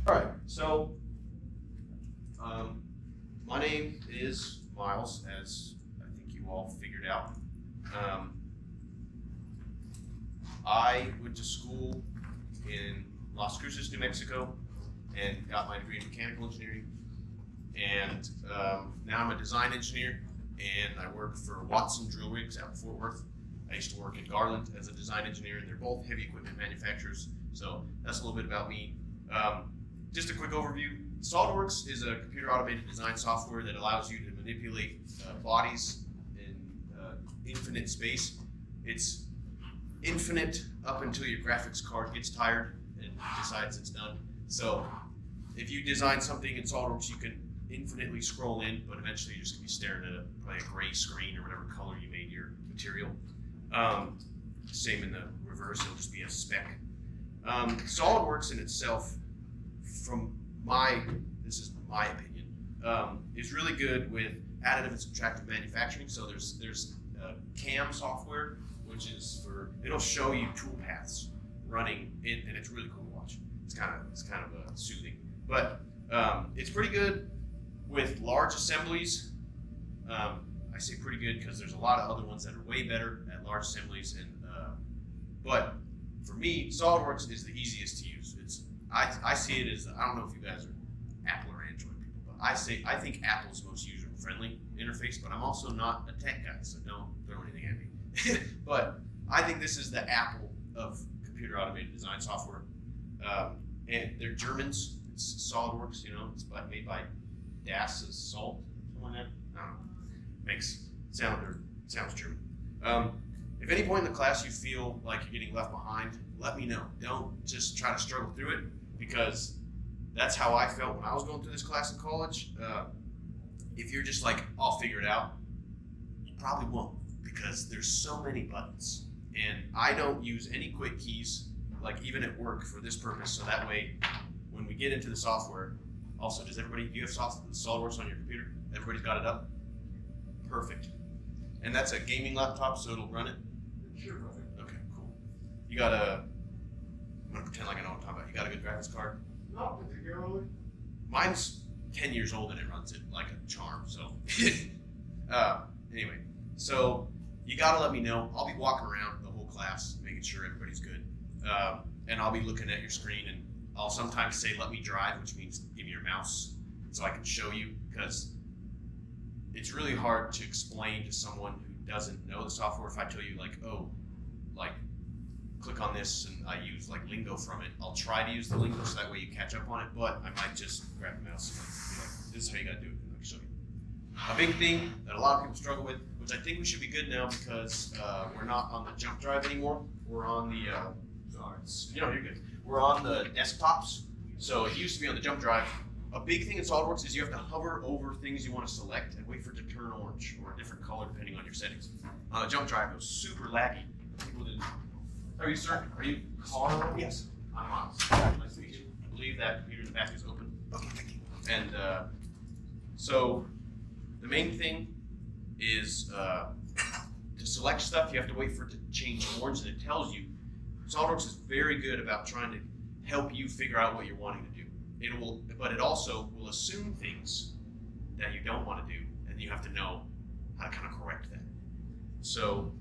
All right, so my name is Miles, as I think you all figured out. I went to school in Las Cruces, New Mexico, and got my degree in mechanical engineering. And now I'm a design engineer, and I work for Watson Drill Rigs out in Fort Worth. I used to work in Garland as a design engineer, and they're both heavy equipment manufacturers. So that's a little bit about me. Just a quick overview. SolidWorks is a computer automated design software that allows you to manipulate bodies in infinite space. It's infinite up until your graphics card gets tired and decides it's done. So if you design something in SolidWorks, you can infinitely scroll in, but eventually you're just gonna be staring at probably a gray screen or whatever color you made your material. Same in the reverse, it'll just be a speck. SolidWorks in itself, this is my opinion, is really good with additive and subtractive manufacturing. So there's CAM software, which is it'll show you tool paths running in, and it's really cool to watch. It's kind of soothing, but it's pretty good with large assemblies. I say pretty good because there's a lot of other ones that are way better at large assemblies, but for me, SolidWorks is the easiest to use. I see it as, I don't know if you guys are Apple or Android people, but I think Apple's most user-friendly interface, but I'm also not a tech guy, so don't throw anything at me. But I think this is the Apple of computer automated design software. And they're Germans. It's SolidWorks, it's made by Das Salt, something like that. I don't know. Sounds German. If at any point in the class you feel like you're getting left behind, let me know. Don't just try to struggle through it, because that's how I felt when I was going through this class in college. If you're just like, I'll figure it out, you probably won't, because there's so many buttons. And I don't use any quick keys, like even at work, for this purpose, so that way when we get into the software, also, do you have SolidWorks on your computer? Everybody's got it up? Perfect. And that's a gaming laptop, so it'll run it? Sure. Okay, cool. You got I'm gonna pretend like I know what I'm talking about. You got a good graphics card? Not particularly. Mine's 10 years old and it runs it like a charm, so. Anyway, so you gotta let me know. I'll be walking around the whole class, making sure everybody's good. And I'll be looking at your screen, and I'll sometimes say, let me drive, which means give me your mouse so I can show you, because it's really hard to explain to someone who doesn't know the software. If I tell you click on this, and I use lingo from it, I'll try to use the lingo so that way you catch up on it, but I might just grab the mouse and be like, this is how you gotta do it, and I can show you. A big thing that a lot of people struggle with, which I think we should be good now because we're not on the jump drive anymore. We're on the, you're good. We're on the desktops. So it used to be on the jump drive. A big thing in SolidWorks is you have to hover over things you want to select and wait for it to turn orange or a different color depending on your settings. On the jump drive, it was super laggy. People didn't. Are you, sir? Are you Carl? Yes. I'm Miles. Nice to meet you. I believe that computer in the back is open. Okay, thank you. And so the main thing is to select stuff, you have to wait for it to change orange, and it tells you. SolidWorks is very good about trying to help you figure out what you're wanting to do. But it also will assume things that you don't want to do, and you have to know how to kind of correct that. So,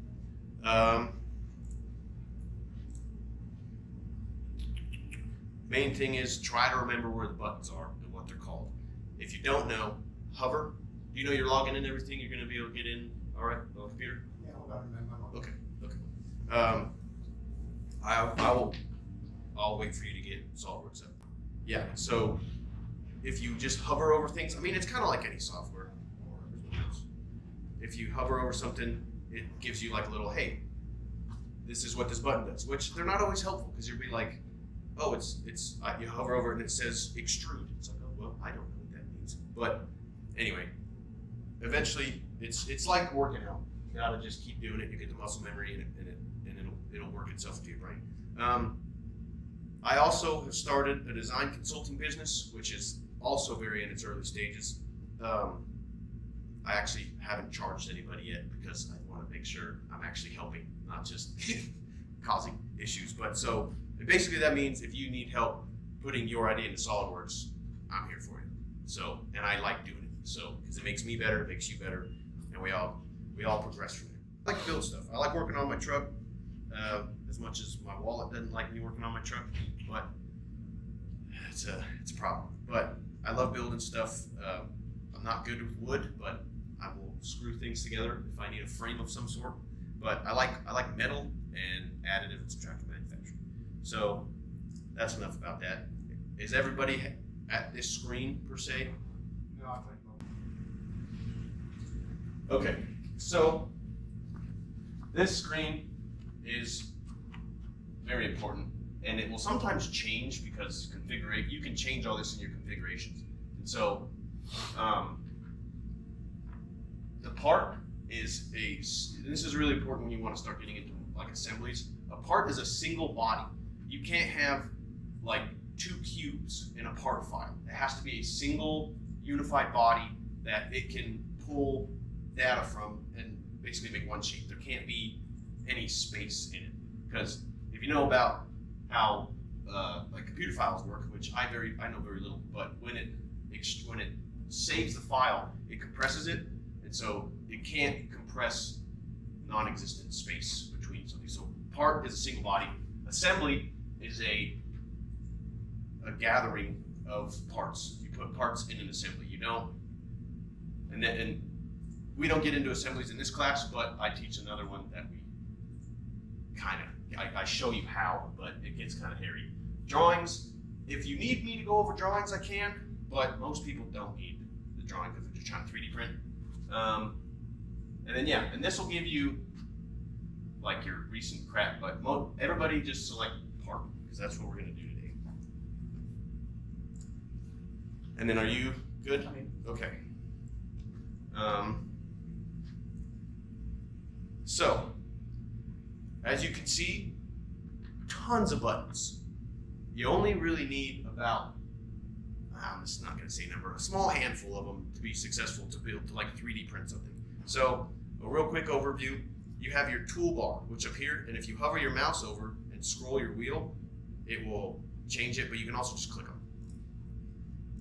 main thing is try to remember where the buttons are and what they're called. If you don't know, hover. Do you know you're logging in and everything? You're going to be able to get in, all right, on the computer? Yeah, I'll remember. Okay. I'll wait for you to get SolidWorks up. Yeah, so if you just hover over things, I mean, it's kind of like any software. If you hover over something, it gives you like a little, hey, this is what this button does, which they're not always helpful, because you'll be like, oh, you hover over it and it says extrude. It's like, oh, well, I don't know what that means. But anyway, eventually, it's like working out. You gotta just keep doing it. You get the muscle memory, and it'll work itself into your brain. I also have started a design consulting business, which is also very in its early stages. I actually haven't charged anybody yet because I want to make sure I'm actually helping, not just causing issues. But so basically that means if you need help putting your idea into SolidWorks, I'm here for you. So, and I like doing it. So, because it makes me better, it makes you better, and we all progress from there. I like to build stuff. I like working on my truck as much as my wallet doesn't like me working on my truck, but it's a problem. But I love building stuff. I'm not good with wood, but I will screw things together if I need a frame of some sort. But I like metal and additive and subtractive manufacturing. So that's enough about that. Is everybody at this screen per se? No, I think not. Okay, so this screen is very important, and it will sometimes change because you can change all this in your configurations. And so the part is this is really important when you want to start getting into like assemblies. A part is a single body. You can't have like two cubes in a part file. It has to be a single unified body that it can pull data from and basically make one sheet. There can't be any space in it, because if you know about how like computer files work, which I know very little, but when it saves the file, it compresses it, and so it can't compress non-existent space between something. So part is a single body. Assembly is a gathering of parts. You put parts in an assembly. You don't, and we don't get into assemblies in this class, but I teach another one that we I show you how, but it gets kind of hairy. Drawings, if you need me to go over drawings, I can, but most people don't need the drawing because they're just trying to 3D print. And then yeah, and this will give you like your recent crap, but everybody just select part, because that's what we're gonna do today. And then are you good? Okay. So, as you can see, tons of buttons. You only really need about, I'm just not going to say a number, a small handful of them to be successful to build, to like 3D print something. So, a real quick overview, you have your toolbar, which up here, and if you hover your mouse over and scroll your wheel, it will change it, but you can also just click on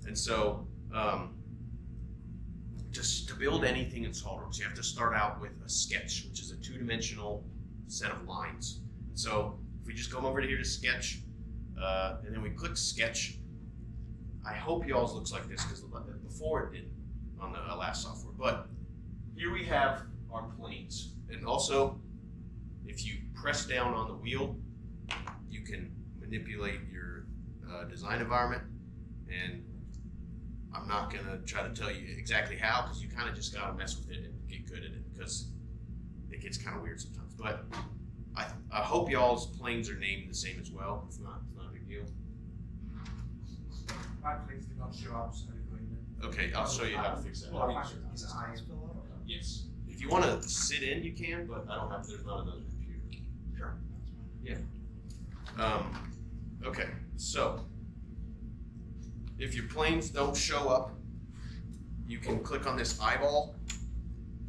it. And so, just to build anything in SolidWorks, you have to start out with a sketch, which is a two-dimensional set of lines. So if we just come over here to sketch, and then we click sketch, I hope y'all's looks like this, because before it didn't on the last software. But here we have our planes. And also, if you press down on the wheel, you can manipulate your design environment. And I'm not gonna try to tell you exactly how, because you kind of just gotta mess with it and get good at it, because it gets kind of weird sometimes. But I hope y'all's planes are named the same as well. If not, it's not a big deal. My planes did not show up, so I didn't know. Okay, I'll show you how to fix that. Well, I find it I Yes. If you want to sit in, you can, but I don't have. There's not another computer. Sure. Yeah. Okay, so if your planes don't show up, you can click on this eyeball,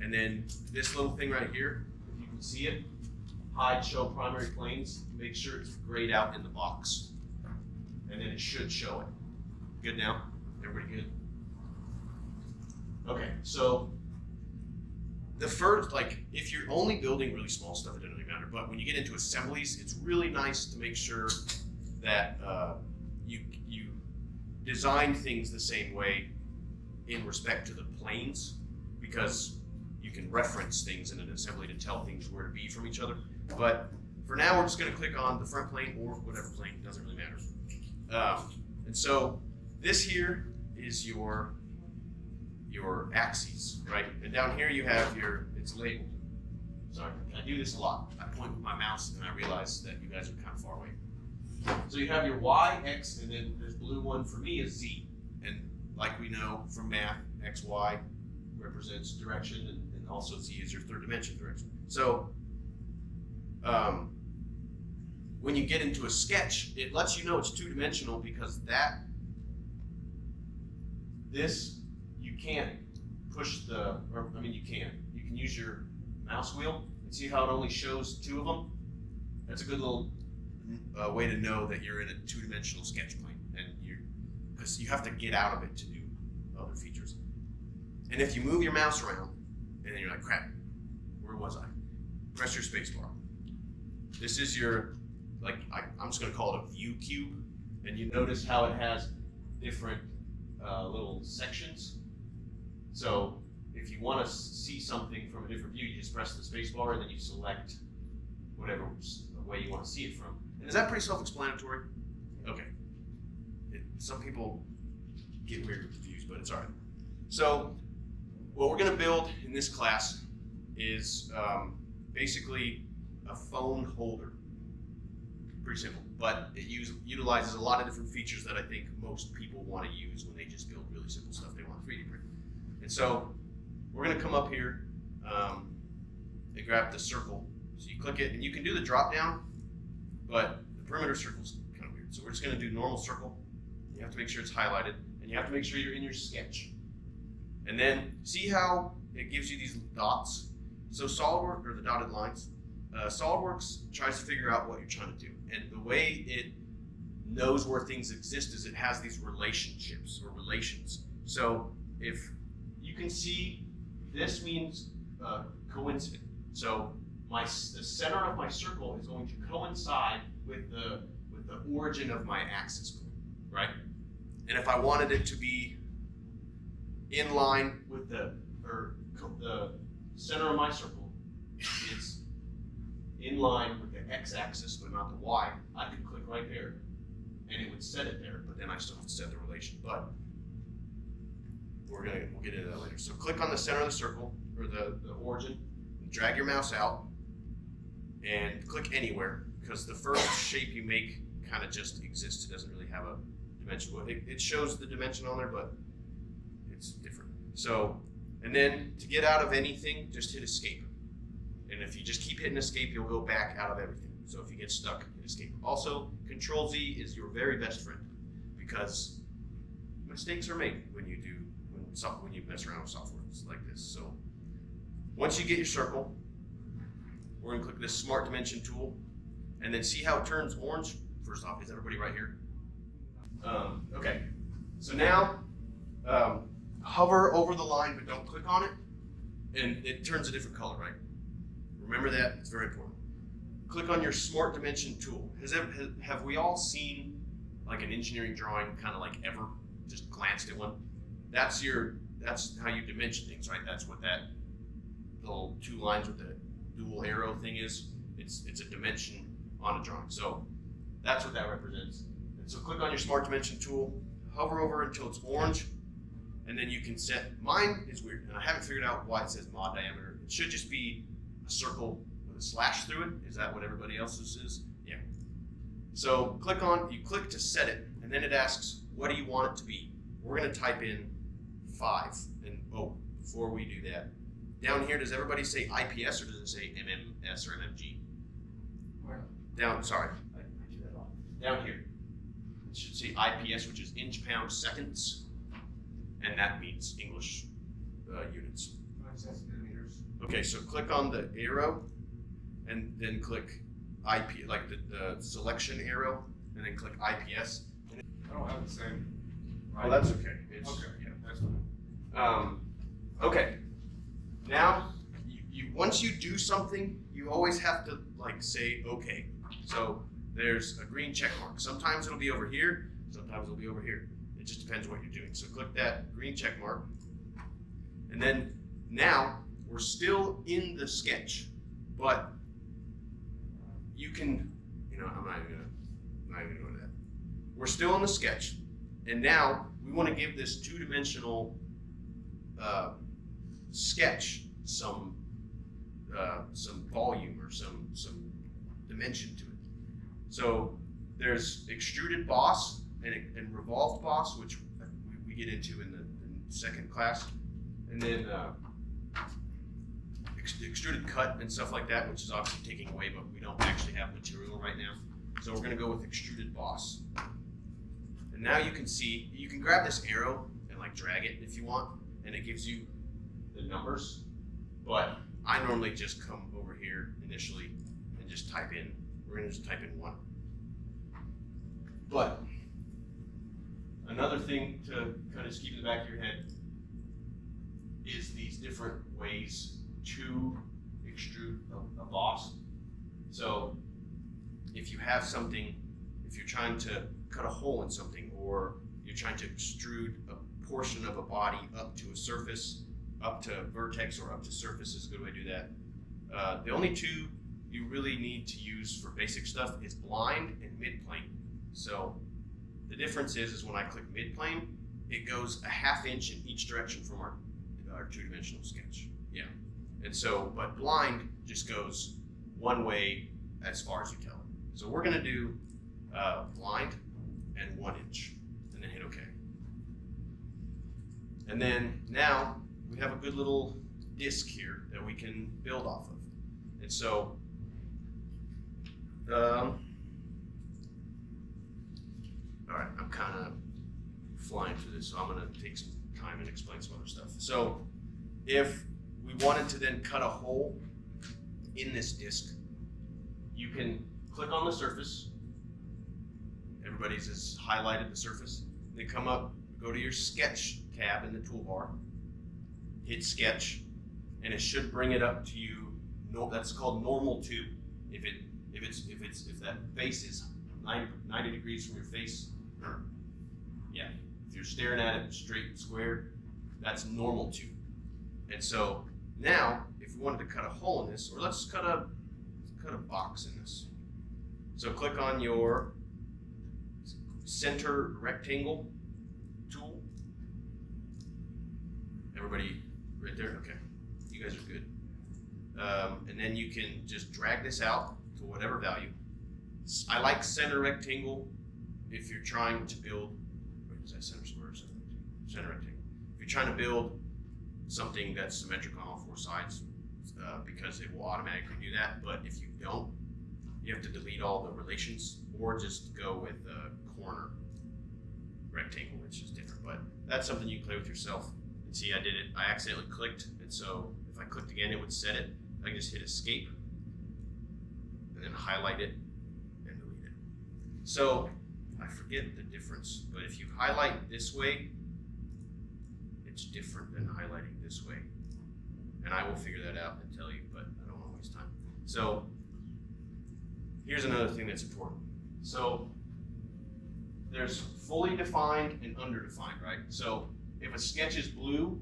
and then this little thing right here, if you can see it, hide show primary planes, make sure it's grayed out in the box, and then it should show it. Good now? Everybody good? Okay, so the first, like, if you're only building really small stuff, it doesn't really matter, but when you get into assemblies, it's really nice to make sure that you design things the same way in respect to the planes, because you can reference things in an assembly to tell things where to be from each other. But for now, we're just going to click on the front plane or whatever plane, it doesn't really matter. And so this here is your axes, right? And down here you have it's labeled. Sorry, I do this a lot. I point with my mouse and I realize that you guys are kind of far away. So you have your Y, X, and then this blue one for me is Z. And like we know from math, X, Y represents direction, and also Z is your third dimension direction. So when you get into a sketch, it lets you know it's two-dimensional, because you can't push you can use your mouse wheel and see how it only shows two of them. That's a good little way to know that you're in a two-dimensional sketch plane. And this. You have to get out of it to do other features. And if you move your mouse around, and then you're like, crap, where was I? Press your space bar. This is your, like, I'm just gonna call it a view cube. And you notice how it has different little sections. So if you want to see something from a different view, you just press the space bar and then you select whatever way you want to see it from. And is that pretty self-explanatory? Okay. Some people get weird with the views, but it's all right. So what we're going to build in this class is basically a phone holder. Pretty simple, but it utilizes a lot of different features that I think most people want to use when they just build really simple stuff they want 3D print. And so we're going to come up here and grab the circle. So you click it, and you can do the drop down, but the perimeter circle is kind of weird. So we're just going to do normal circle. You have to make sure it's highlighted, and you have to make sure you're in your sketch. And then see how it gives you these dots? So SolidWorks, or the dotted lines, SolidWorks tries to figure out what you're trying to do. And the way it knows where things exist is it has these relationships or relations. So if you can see, this means coincident. So the center of my circle is going to coincide with the origin of my axis point, right? And if I wanted it to be in line with the center of my circle is in line with the x-axis but not the y, I could click right there and it would set it there, but then I still have to set the relation. But we'll get into that later. So click on the center of the circle, or the origin, and drag your mouse out and click anywhere, because the first shape you make kind of just exists. It doesn't really have a dimension. Well, it shows the dimension on there, but it's different. So, and then to get out of anything, just hit escape. And if you just keep hitting escape, you'll go back out of everything. So if you get stuck, hit escape. Also, Control Z is your very best friend, because mistakes are made when you mess around with software like this. So once you get your circle, we're gonna click this Smart Dimension tool, and then see how it turns orange. First off, is everybody right here? Okay, so now hover over the line, but don't click on it, and it turns a different color, right? Remember that, it's very important. Click on your Smart Dimension tool. Have we all seen like an engineering drawing, kind of like ever, just glanced at one? That's how you dimension things, right? That's what that little two lines with the dual arrow thing is. It's a dimension on a drawing. So that's what that represents. And so click on your Smart Dimension tool, hover over until it's orange, and then you can set, mine is weird, and I haven't figured out why it says mod diameter. It should just be a circle with a slash through it. Is that what everybody else's is? Yeah. So you click to set it, and then it asks, what do you want it to be? We're gonna type in 5, and before we do that, down here, does everybody say IPS or does it say MMS or MMG? Where? Down, sorry, I do that a lot. Down here, it should say IPS, which is inch, pound, seconds, and that means English units. Mine says millimeters. Okay, so click on the arrow, and then click IP, like the selection arrow, and then click IPS. I don't have the same. Oh, that's okay. Okay, Yeah. that's fine. Okay. Now, once you do something, you always have to like say okay. So there's a green check mark. Sometimes it'll be over here. Sometimes it'll be over here. It just depends what you're doing. So click that green check mark, and then now we're still in the sketch, but you can, I'm not even gonna go to that. We're still in the sketch, and now we want to give this two-dimensional sketch some volume or some dimension to it. So there's extruded boss and revolved boss, which we get into in the second class, and then extruded cut and stuff like that, which is obviously taking away, but we don't actually have material right now. So we're gonna go with extruded boss. And now you can see, you can grab this arrow and like drag it if you want, and it gives you the numbers. But I normally just come over here initially and just type in, we're gonna just type in 1. But Another thing to kind of just keep in the back of your head is these different ways to extrude a boss. So if you have something, if you're trying to cut a hole in something, or you're trying to extrude a portion of a body up to a surface, up to vertex or up to surface is a good way to do that. The only two you really need to use for basic stuff is blind and midplane. So the difference is when I click midplane, it goes a ½ inch in each direction from our two-dimensional sketch. Yeah. And so, but blind just goes one way as far as you tell it. So we're gonna do blind and 1 inch, and then hit OK. And then now we have a good little disc here that we can build off of. And so, all right, I'm kind of flying through this, so I'm gonna take some time and explain some other stuff. So if we wanted to then cut a hole in this disc, you can click on the surface. Everybody's has highlighted the surface. Then come up, go to your sketch tab in the toolbar, hit sketch, and it should bring it up to you. No, that's called normal to. If that face is 90 degrees from your face, or yeah, if you're staring at it straight and square, that's normal to. And so now, if we wanted to cut a hole in this, or let's cut a box in this. So click on your center rectangle tool. Everybody right there? Okay, you guys are good. And then you can just drag this out to whatever value. I like center rectangle if you're trying to build, wait, is that center square or center rectangle? If you're trying to build something that's symmetric on all 4 sides, because it will automatically do that. But if you don't, you have to delete all the relations, or just go with the corner rectangle, which is different. But that's something you can play with yourself. And see, I did it, I accidentally clicked, and so if I clicked again, it would set it. I can just hit escape, and then highlight it, and delete it. So, I forget the difference, but if you highlight this way, it's different than highlighting this way. And I will figure that out and tell you, but I don't want to waste time. So, here's another thing that's important. So, there's fully defined and underdefined, right? So, if a sketch is blue,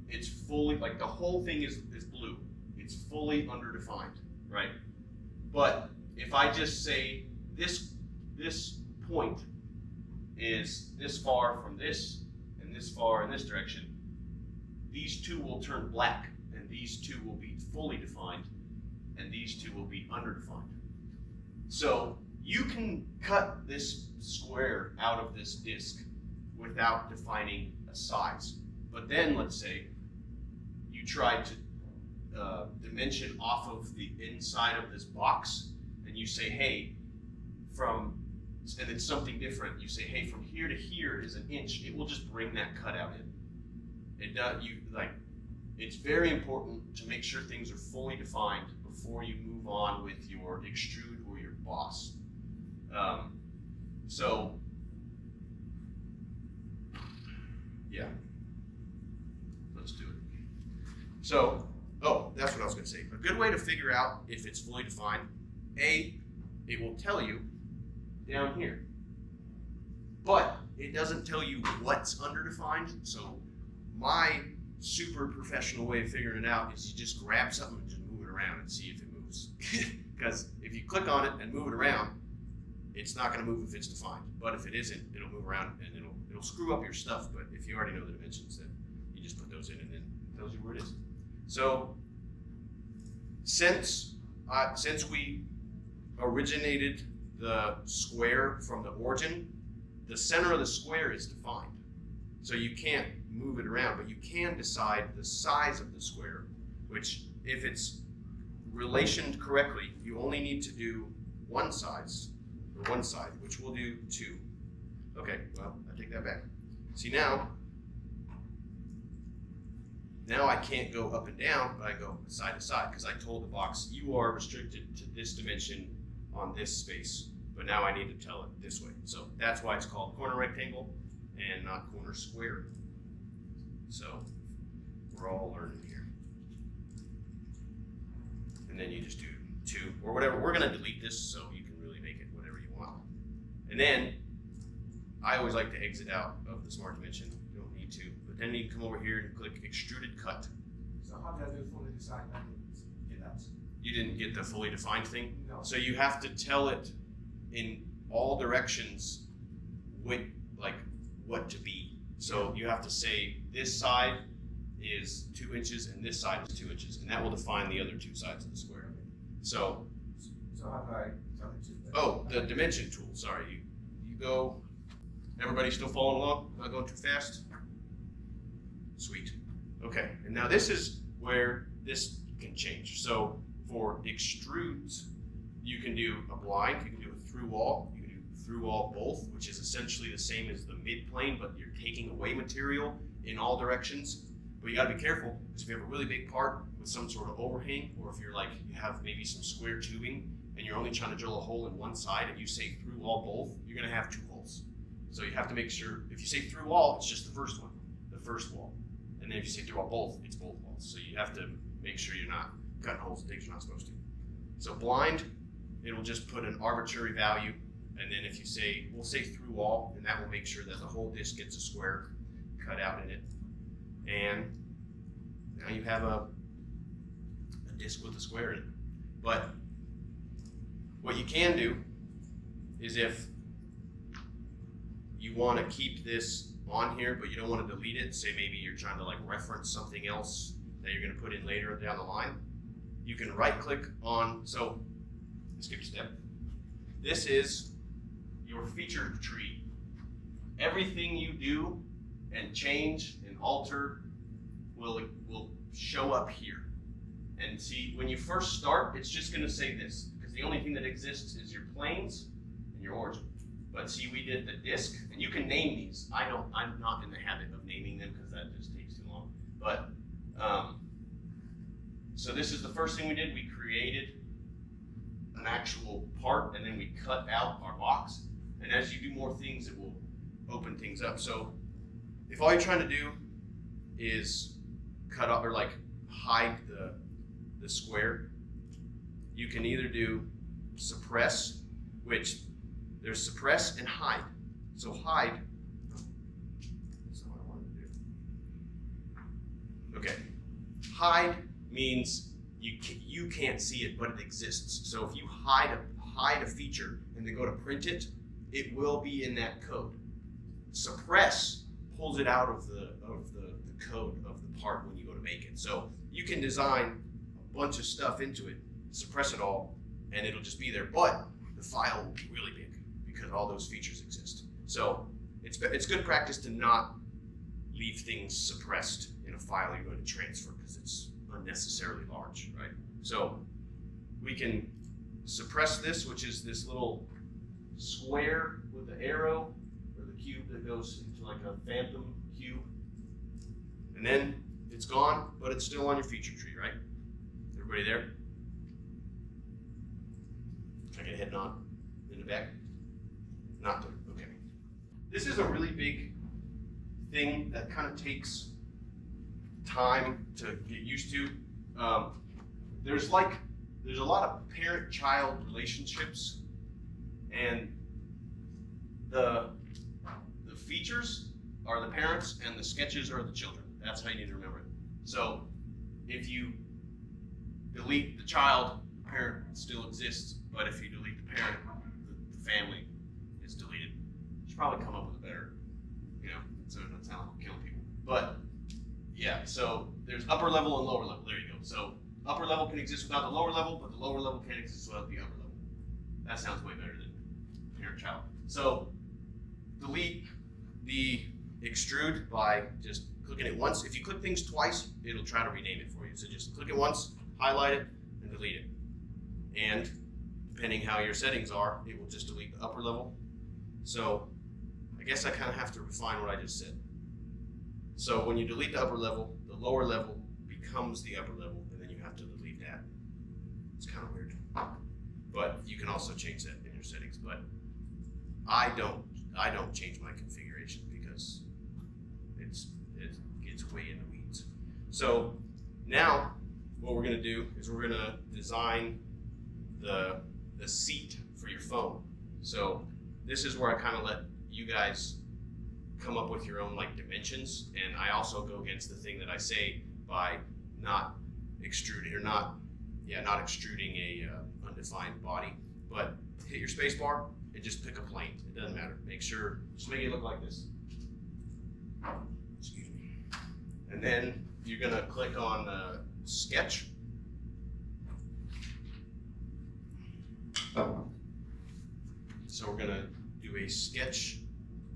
it's fully, like the whole thing is blue. It's fully underdefined, right? But if I just say this point is this far from this, and this far in this direction, these two will turn black, and these two will be fully defined, and these two will be underdefined. So you can cut this square out of this disc without defining a size. But then let's say you try to dimension off of the inside of this box, and you say, hey, and it's something different. You say, hey, from here to here is 1 inch. It will just bring that cutout in. It does. It's very important to make sure things are fully defined before you move on with your extrude or your boss. So, yeah, let's do it. So, oh, that's what I was going to say. A good way to figure out if it's fully defined, it will tell you down here. But it doesn't tell you what's underdefined. So my super professional way of figuring it out is you just grab something and just move it around and see if it moves. Because if you click on it and move it around, it's not going to move if it's defined. But if it isn't, it'll move around and it'll screw up your stuff. But if you already know the dimensions, then you just put those in and then it tells you where it is. So since we originated the square from the origin, the center of the square is defined. So you can't move it around, but you can decide the size of the square, which if it's relationed correctly, you only need to do one side, which we'll do 2. Okay, well, I take that back. See now I can't go up and down, but I go side to side because I told the box, you are restricted to this dimension on this space, but now I need to tell it this way. So that's why it's called corner rectangle. and not corner square. So we're all learning here. And then you just do 2 or whatever. We're gonna delete this so you can really make it whatever you want. And then I always like to exit out of the smart dimension. You don't need to, but then you come over here and click extruded cut. So how did I do fully design that? Get that? You didn't get the fully defined thing. No. So you have to tell it in all directions what to be. So you have to say this side is 2 inches and this side is 2 inches, and that will define the other 2 sides of the square. So how do I tell it to? oh, the dimension tool. Sorry, you go. Everybody still following along? Not going too fast? Sweet. Okay, and now this is where this can change. So for extrudes, you can do a blind, you can do a through wall, you can do through wall both, which is essentially the same as the mid plane, but you're taking away material in all directions. But you gotta be careful, because if you have a really big part with some sort of overhang, or if you're like, you have maybe some square tubing, and you're only trying to drill a hole in one side, and you say through wall both, you're gonna have 2 holes. So you have to make sure, if you say through wall, it's just the first one, the first wall. And then if you say through wall both, it's both walls. So you have to make sure you're not cutting holes in things you're not supposed to. So blind, it'll just put an arbitrary value. And then if you say, we'll say through wall, and that will make sure that the whole disc gets a square cut out in it. And now you have a disc with a square in it. But what you can do is if you want to keep this on here, but you don't want to delete it, say maybe you're trying to like reference something else that you're going to put in later down the line, you can right click on, so skip a step. This is your feature tree. Everything you do and change and alter will show up here. And see, when you first start, it's just going to say this, because the only thing that exists is your planes and your origin. But see, we did the disk, and you can name these. I'm not in the habit of naming them because that just takes too long. But, so this is the first thing we did. We created an actual part, and then we cut out our box. And as you do more things, it will open things up. So if all you're trying to do is cut off or like hide the square, you can either do suppress, which there's suppress and hide. So hide, that's not what I wanted to do. Okay, hide means you can't see it, but it exists. So if you hide a feature and then go to print it, it will be in that code. Suppress pulls it out of the code of the part when you go to make it. So you can design a bunch of stuff into it, suppress it all, and it'll just be there. But the file will be really big because all those features exist. So it's good practice to not leave things suppressed in a file you're going to transfer because it's unnecessarily large, right? So we can suppress this, which is this little square with the arrow or the cube that goes into like a phantom cube. And then it's gone, but it's still on your feature tree, right? Everybody there? Can I get a head nod in the back? Not to, okay. This is a really big thing that kind of takes time to get used to. There's a lot of parent-child relationships, and the features are the parents and the sketches are the children. That's how you need to remember it. So if you delete the child, the parent still exists, but if you delete the parent, the family is deleted. You should probably come up with a better, so it doesn't sound like we're killing people. But yeah, so there's upper level and lower level. There you go. So upper level can exist without the lower level, but the lower level can't exist without the upper level. That sounds way better than parent-child. So delete the extrude by just clicking it once. If you click things twice, it'll try to rename it for you. So just click it once, highlight it, and delete it. And depending how your settings are, it will just delete the upper level. So I guess I kind of have to refine what I just said. So when you delete the upper level, the lower level becomes the upper level, and then you have to delete that. It's kind of weird. But you can also change that in your settings. But I don't change my configuration because because it gets way in the weeds. So now what we're going to do is we're going to design the seat for your phone. So this is where I kind of let you guys come up with your own like dimensions, and I also go against the thing that I say by not extruding a undefined body. But hit your space bar and just pick a plane. It doesn't matter. Just make it look like this. Excuse me. And then you're gonna click on sketch. So we're gonna do a sketch,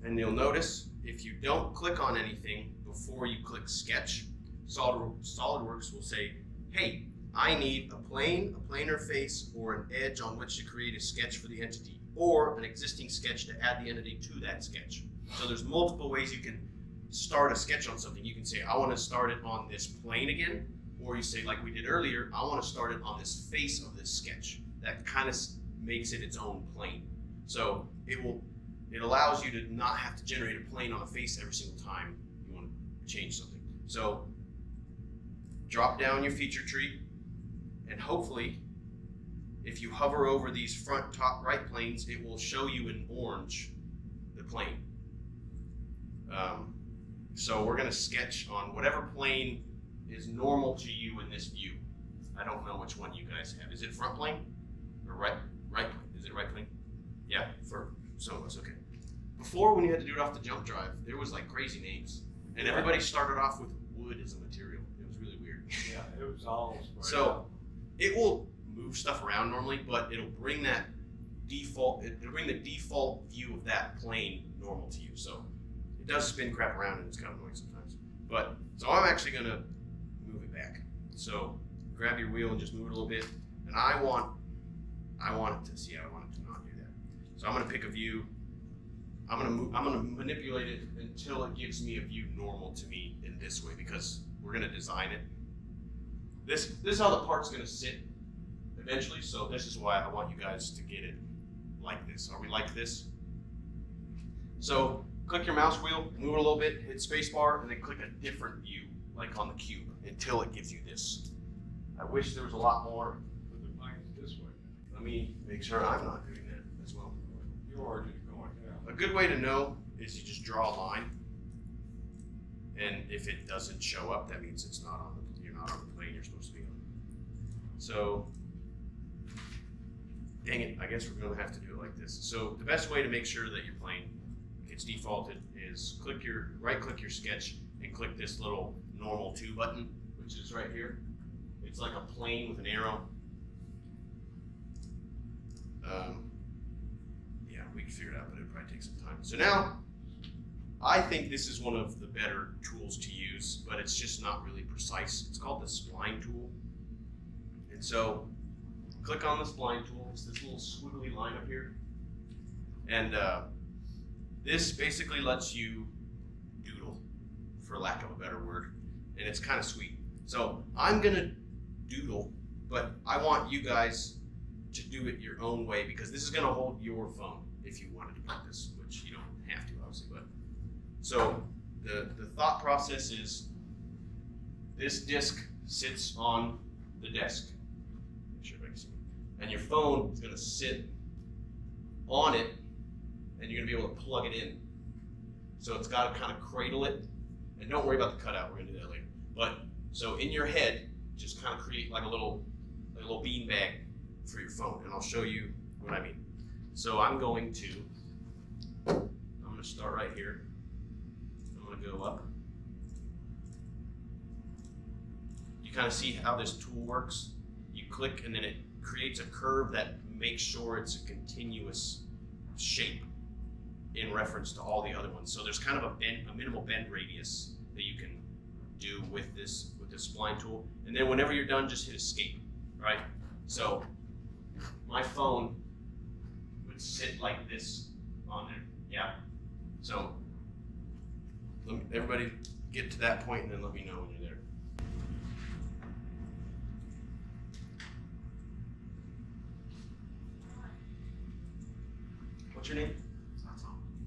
and you'll notice if you don't click on anything before you click sketch, SolidWorks will say, hey, I need a plane, a planar face, or an edge on which to create a sketch for the entity, or an existing sketch to add the entity to that sketch. So there's multiple ways you can start a sketch on something. You can say, I want to start it on this plane again, or you say, like we did earlier, I want to start it on this face of this sketch. That kind of makes it its own plane. So it allows you to not have to generate a plane on a face every single time you want to change something. So drop down your feature tree, and hopefully if you hover over these front, top, right planes, it will show you in orange the plane. So we're going to sketch on whatever plane is normal to you in this view. I don't know which one you guys have. Is it front plane or right plane? Is it right plane? Yeah, for some of us, okay. Before, when you had to do it off the jump drive, there was like crazy names, and everybody started off with wood as a material. It was really weird. Yeah, it was all spread So out. it will move stuff around normally, but it'll bring that default. It'll bring the default view of that plane normal to you. So it does spin crap around, and it's kind of annoying sometimes. But so I'm actually gonna move it back. So grab your wheel and just move it a little bit, and I want it to see. I want it to not do that. So I'm gonna pick a view. I'm gonna manipulate it until it gives me a view normal to me in this way, because we're gonna design it. This is how the part's gonna sit eventually. So this is why I want you guys to get it like this. Are we like this? So click your mouse wheel, move it a little bit, hit spacebar, and then click a different view, like on the cube, until it gives you this. I wish there was a lot more. But the mine's this way. Let me make sure I'm not doing that as well. You're just going down. A good way to know is you just draw a line, and if it doesn't show up, that means it's not on you're not on the plane you're supposed to be on. So, dang it, I guess we're gonna have to do it like this. So the best way to make sure that your plane gets defaulted is right-click your sketch and click this little normal to button, which is right here. It's like a plane with an arrow. Yeah, we can figure it out, but it'll probably take some time. So now, I think this is one of the better tools to use, but it's just not really precise. It's called the spline tool. And so, click on the spline tool. It's this little squiggly line up here. And this basically lets you doodle, for lack of a better word. And it's kind of sweet. So I'm gonna doodle, but I want you guys to do it your own way, because this is gonna hold your phone if you wanted to print this, which you don't have to, obviously. But so the thought process is this disc sits on the desk. Make sure everybody can see me. And your phone is gonna sit on it, and you're gonna be able to plug it in. So it's gotta kind of cradle it. And don't worry about the cutout, we're gonna do that later. But so in your head, just kind of create like a little bean bag for your phone, and I'll show you what I mean. So I'm gonna start right here. I'm gonna go up. You kind of see how this tool works. You click, and then it creates a curve that makes sure it's a continuous shape in reference to all the other ones. So there's kind of a minimal bend radius that you can do with this spline tool. And then whenever you're done, just hit escape, right? So my phone would sit like this on there, yeah? So everybody get to that point, and then let me know when you're there. What's your name?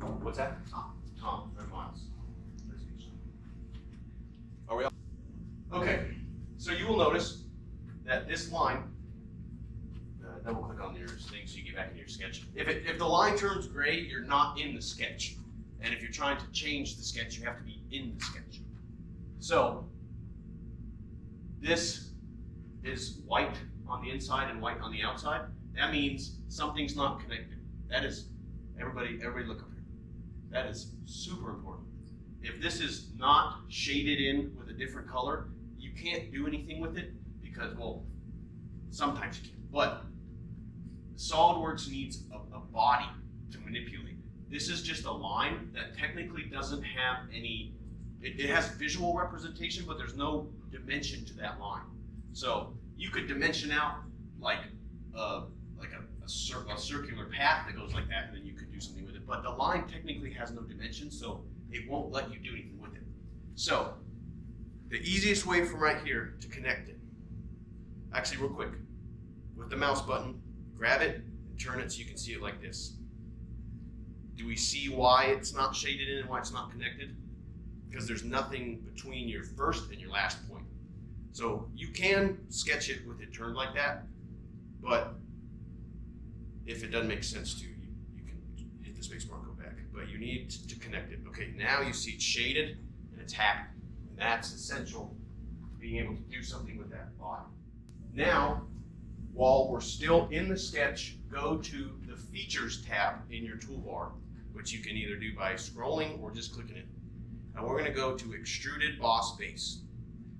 Tom. What's that? Tom. Tom, I'm Miles. Okay, so you will notice that this line, double click on your thing so you get back into your sketch. If the line turns gray, you're not in the sketch. And if you're trying to change the sketch, you have to be in the sketch. So this is white on the inside and white on the outside. That means something's not connected. That is, everybody look up here. That is super important. If this is not shaded in with a different color, you can't do anything with it because, well, sometimes you can, but SolidWorks needs a body to manipulate. This is just a line that technically doesn't have any, it has visual representation, but there's no dimension to that line. So you could dimension out like a circular path that goes like that, and then you could do something with it. But the line technically has no dimension, so it won't let you do anything with it. So the easiest way from right here to connect it, actually real quick, with the mouse button, grab it and turn it so you can see it like this. Do we see why it's not shaded in and why it's not connected? Because there's nothing between your first and your last point. So you can sketch it with it turned like that, but if it doesn't make sense to you, you can hit the space bar and go back. But you need to connect it. Okay, now you see it's shaded and it's happy. And that's essential, being able to do something with that body. Now, while we're still in the sketch, go to the Features tab in your toolbar, which you can either do by scrolling or just clicking it. And we're going to go to Extruded Boss Base.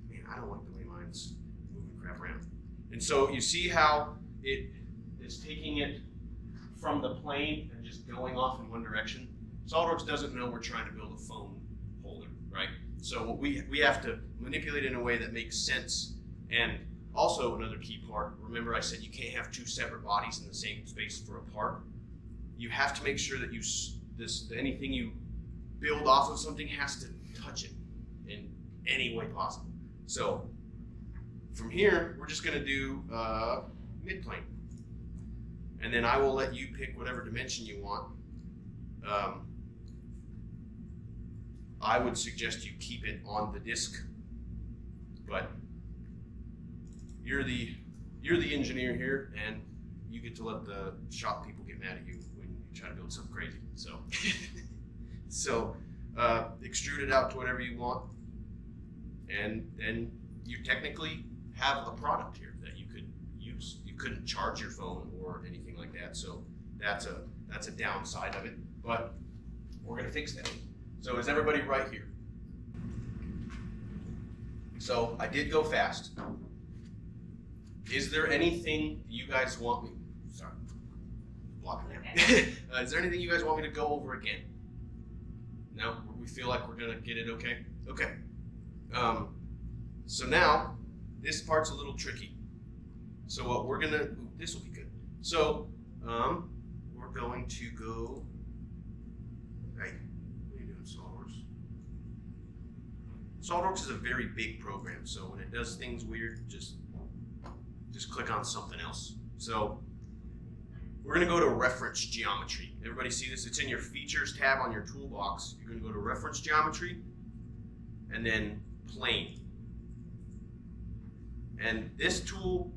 Man, I don't like the way mine's moving crap around. And so you see how it is taking it from the plane and just going off in one direction. SolidWorks doesn't know we're trying to build a phone holder, right? So we have to manipulate it in a way that makes sense. And also another key part, remember I said you can't have two separate bodies in the same space for a part. You have to make sure that anything you build off of something has to touch it in any way possible. So from here, we're just gonna do mid-plane. And then I will let you pick whatever dimension you want. I would suggest you keep it on the disc, but you're the engineer here, and you get to let the shop people get mad at you when you try to build something crazy. So, extrude it out to whatever you want, and then you technically have a product here that you could use. You couldn't charge your phone or anything like that, so that's a downside of it. But we're gonna fix that. So is everybody right here? So I did go fast. Is there anything you guys want me? Sorry, blocking there. Is there anything you guys want me to go over again? No, we feel like we're gonna get it okay. Okay. So now this part's a little tricky. So what we're gonna, this will be good. So we're going to go. Hey, what are you doing, SolidWorks? SolidWorks is a very big program, so when it does things weird, just click on something else. So we're gonna go to Reference Geometry. Everybody see this? It's in your Features tab on your toolbox. You're gonna go to Reference Geometry and then Plane. And this tool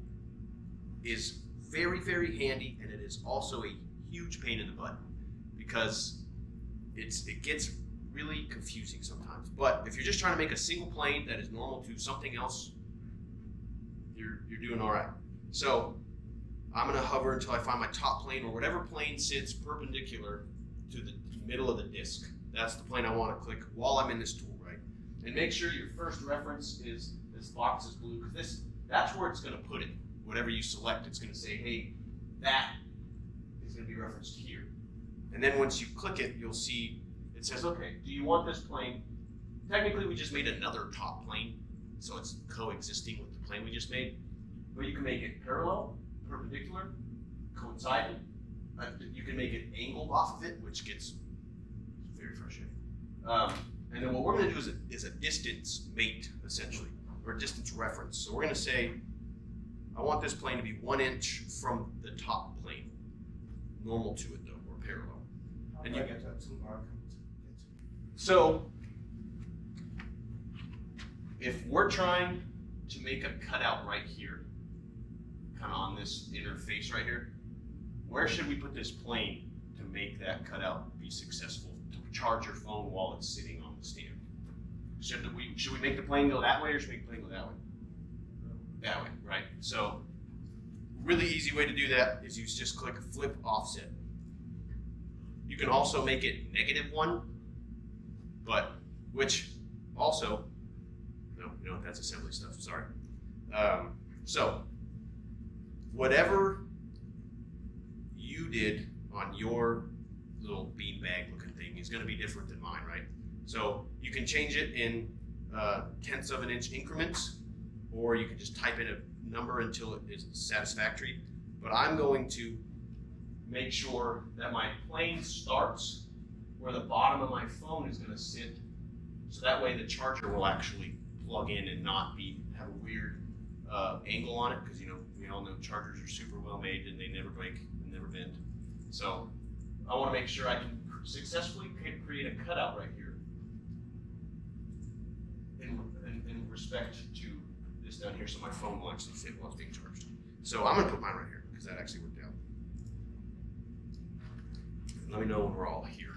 is very, very handy, and it is also a huge pain in the butt because it gets really confusing sometimes. But if you're just trying to make a single plane that is normal to something else, you're doing all right. So I'm gonna hover until I find my top plane, or whatever plane sits perpendicular to the middle of the disc. That's the plane I want to click while I'm in this tool, right? And make sure your first reference is this box is blue, because that's where it's gonna put it. Whatever you select, it's gonna say, hey, that is gonna be referenced here. And then once you click it, you'll see it says, okay, do you want this plane? Technically, we just made another top plane, so it's coexisting with the plane we just made. But you can make it parallel, perpendicular, coinciding. You can make it angled off of it, which gets very frustrating. And then what we're going to do is a distance mate, essentially, or a distance reference. So we're going to say, I want this plane to be 1 inch from the top plane, normal to it though, or parallel. And you get that toolbar. So if we're trying to make a cutout right here, kind of on this interface right here, where should we put this plane to make that cutout be successful, to charge your phone while it's sitting on the stand? Should we make the plane go that way, or should we make the plane go that way? That way, right? So, really easy way to do that is you just click flip offset. You can also make it -1, but which also, no, that's assembly stuff, sorry. So, whatever you did on your little beanbag looking thing is going to be different than mine, right? So you can change it in tenths of an inch increments, or you can just type in a number until it is satisfactory. But I'm going to make sure that my plane starts where the bottom of my phone is going to sit, so that way the charger will actually plug in and not have a weird angle on it, because we all know chargers are super well made and they never break and never bend. So I want to make sure I can successfully create a cutout right here in respect to this down here, so my phone will actually sit while it's being charged. So I'm going to put mine right here because that actually worked out. And let me know when we're all here.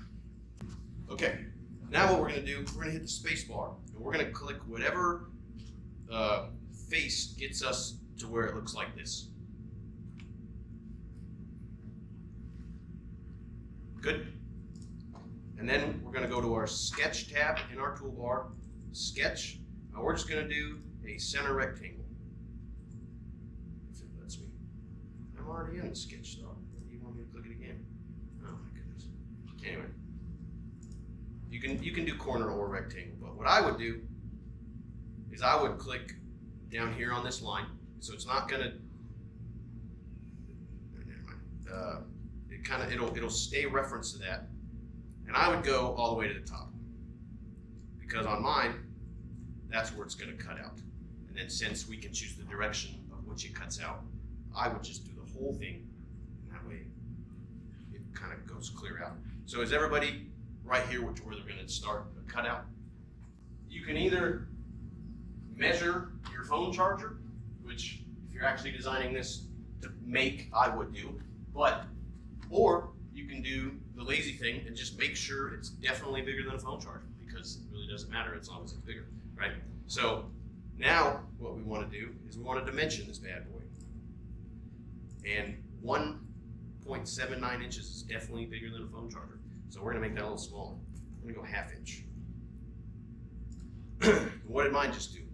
Okay, now what we're going to do, we're going to hit the space bar, and we're going to click whatever face gets us to where it looks like this. Good. And then we're going to go to our sketch tab in our toolbar, sketch. Now we're just going to do a center rectangle. If it lets me. I'm already in the sketch though. Do you want me to click it again? Oh my goodness. Anyway, you can do corner or rectangle, but what I would do is I would click down here on this line, so it's not going to. Never mind. It'll stay referenced to that, and I would go all the way to the top, because on mine that's where it's going to cut out. And then since we can choose the direction of which it cuts out, I would just do the whole thing, and that way it kind of goes clear out. So is everybody right here where they're going to start a cutout? You can either measure your phone charger, which if you're actually designing this to make, I would do, or you can do the lazy thing and just make sure it's definitely bigger than a phone charger, because it really doesn't matter as long as it's bigger, right? So now what we want to do is we want to dimension this bad boy. And 1.79 inches is definitely bigger than a phone charger. So we're going to make that a little smaller. We're going to go 1/2 inch. What did mine just do?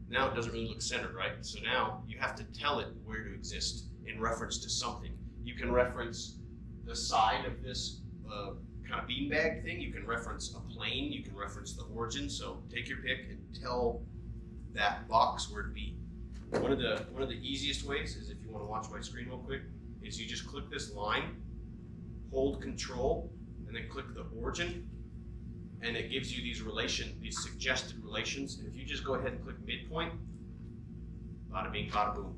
Now it doesn't really look centered, right? So now you have to tell it where to exist in reference to something. You can reference the side of this kind of beanbag thing. You can reference a plane. You can reference the origin. So take your pick and tell that box where to be. One of the easiest ways is, if you want to watch my screen real quick, is you just click this line, hold Control, and then click the origin, and it gives you these suggested relations. And if you just go ahead and click midpoint, bada bing, bada boom.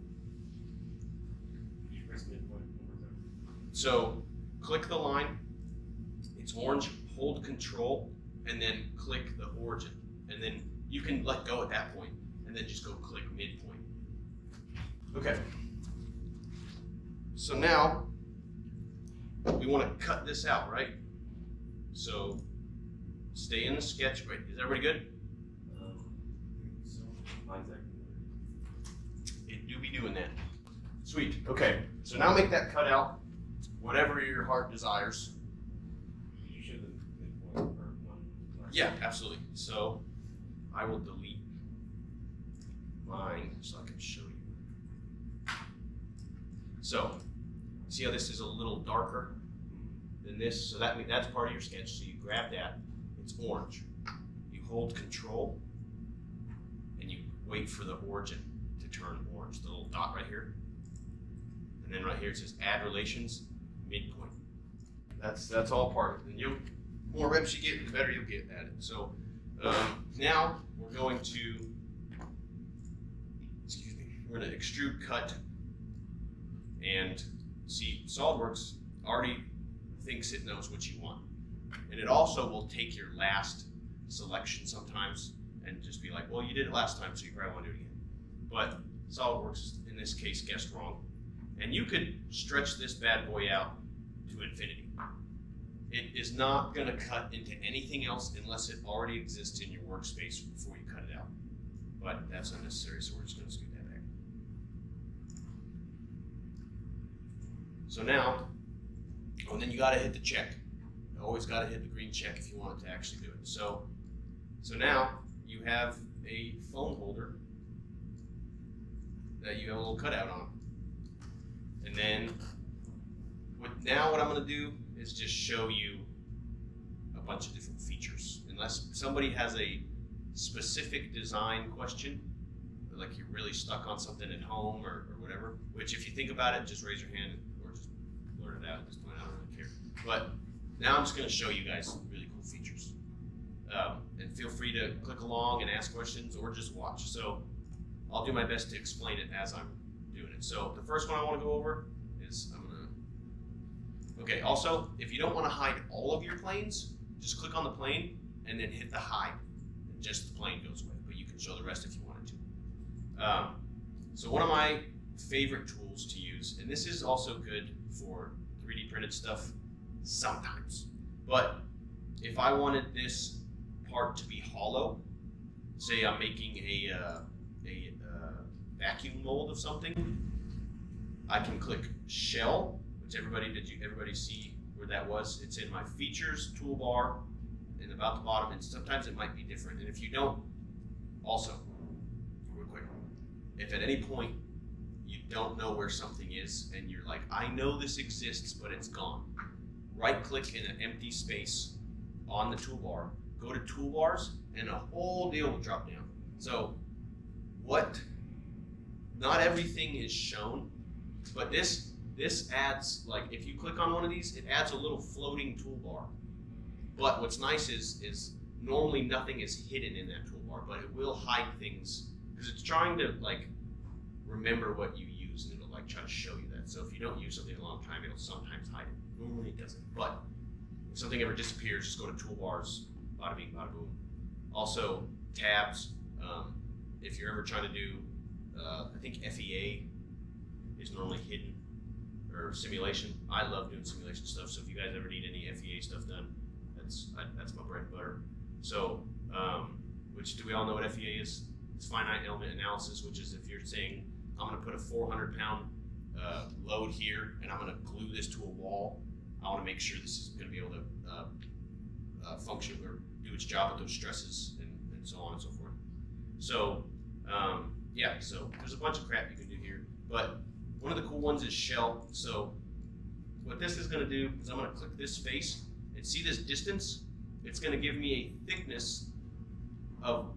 So click the line, it's orange, hold Control, and then click the origin. And then you can let go at that point, and then just go click midpoint. Okay. So now we want to cut this out, right? So stay in the sketch. Wait, is everybody good? It do be doing that. Sweet. Okay. So now make that cutout whatever your heart desires. You should have midpoint or one. Yeah, absolutely. So I will delete mine so I can show you. So see how this is a little darker than this? So that's part of your sketch. So you grab that, it's orange. You hold Control and you wait for the origin to turn orange, the little dot right here. And then right here it says Add Relations, midpoint. That's all part of it. And the more reps you get, the better you'll get at it. So now we're going to, we're going to extrude cut, and see, SolidWorks already thinks it knows what you want. And it also will take your last selection sometimes and just be like, well, you did it last time, so you probably want to do it again. But SolidWorks, in this case, guessed wrong. And you could stretch this bad boy out to infinity. It is not going to cut into anything else unless it already exists in your workspace before you cut it out. But that's unnecessary, so we're just going to scoot that back. So now, and then you got to hit the check. You always got to hit the green check if you want it to actually do it. So now you have a phone holder that you have a little cutout on. And then now what I'm going to do is just show you a bunch of different features. Unless somebody has a specific design question, like you're really stuck on something at home or whatever, which if you think about it, just raise your hand or just blurt it out at this point, I don't really care. But now I'm just going to show you guys really cool features. And feel free to click along and ask questions or just watch. So I'll do my best to explain it as I'm doing it. So the first one I want to go over is okay, also, if you don't want to hide all of your planes, just click on the plane and then hit the hide. And just the plane goes away, but you can show the rest if you wanted to. So one of my favorite tools to use, and this is also good for 3D printed stuff sometimes, but if I wanted this part to be hollow, say I'm making a vacuum mold of something, I can click shell, which everybody see where that was? It's in my features toolbar and about the bottom, and sometimes it might be different. And if you don't, also, real quick, if at any point you don't know where something is and you're like, I know this exists, but it's gone, right click in an empty space on the toolbar, go to toolbars, and a whole deal will drop down. So not everything is shown, but this adds, like, if you click on one of these, it adds a little floating toolbar. But what's nice is normally nothing is hidden in that toolbar, but it will hide things because it's trying to like remember what you use, and it'll like try to show you that. So if you don't use something a long time, it'll sometimes hide it. Normally it doesn't, but if something ever disappears, just go to toolbars, bada bing, bada boom. Also tabs. If you're ever trying to do, I think FEA is normally hidden, or simulation. I love doing simulation stuff, so if you guys ever need any FEA stuff done, that's my bread and butter. So, which do we all know what FEA is? It's finite element analysis, which is if you're saying, I'm gonna put a 400-pound load here, and I'm gonna glue this to a wall, I wanna make sure this is gonna be able to function or do its job with those stresses and so on and so forth. So, yeah, so there's a bunch of crap you can do here, but one of the cool ones is shell. So what this is going to do is I'm going to click this face and see this distance. It's going to give me a thickness of